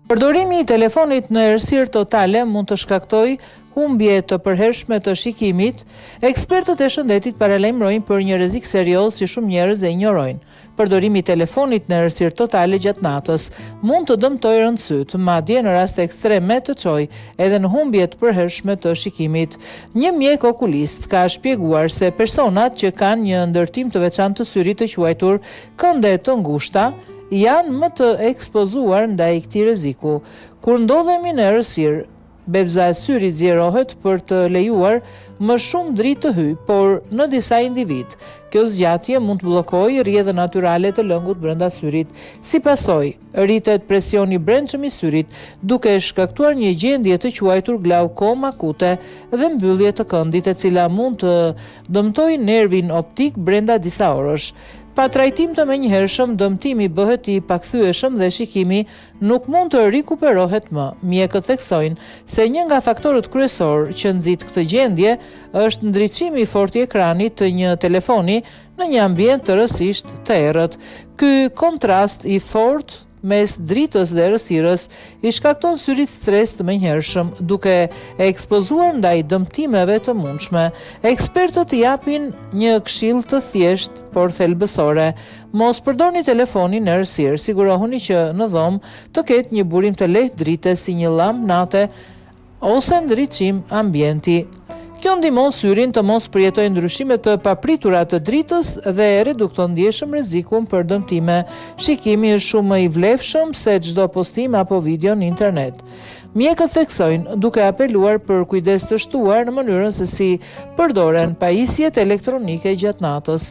Përdorimi i telefonit në errësirë totale mund të shkaktojë humbje të përhershme të shikimit. Ekspertët e shëndetit paralajmërojnë për një rrezik serioz që shumë njerëz e injorojnë. Përdorimi i telefonit në errësirë totale gjatë natës mund të dëmtojë rëndësyt, madje në raste ekstreme të çojë edhe në humbje të përhershme të shikimit. Një mjek okulist ka shpjeguar se personat që kanë një ndërtim të veçantë të syrit të quajtur kënde të ngushta janë më të ekspozuar ndaj këtij rreziku. Kur ndodhemi në errësirë, bebza e syrit zgjerohet për të lejuar më shumë dritë të hyjë, por në disa individ, kjo zgjatje mund të bllokojë rrjedhën natyrale të lëngut brenda syrit. Si pasojë, rritet presioni i brendshëm i syrit, duke shkaktuar një gjendje të quajtur glaukom akute dhe mbyllje të këndit, e cila mund të dëmtojë nervin optik brenda disa orësh. Pa trajtim të menjëhershëm, dëmtimi bëhet i pakthyeshëm dhe shikimi nuk mund të rikuperohet më. Mjekët theksojnë se një nga faktorët kryesor që nxit këtë gjendje është ndriçimi i fortë i ekranit të një telefoni në një ambient të rësisht të errët. Ky kontrast i fortë mes dritës dhe errësirës i shkakton syrit stres të menjëhershëm, duke e ekspozuar ndaj dëmtimeve të mundshme. Ekspertët japin një këshill të thjeshtë por thelbësore: mos përdorni telefonin në errësirë, sigurohuni që në dhomë të ketë një burim të lehtë drite si një llampë nate ose ndriçim ambienti. Kjo ndihmon syrin të mos përjetojë ndryshimet të papritura të dritës dhe redukton ndjeshëm rrezikun për dëmtime. Shikimi është shumë më i vlefshëm se çdo postim apo video në internet. Mjekët theksojnë, duke apeluar për kujdes të shtuar në mënyrën se si përdoren pajisjet elektronike gjatë natës.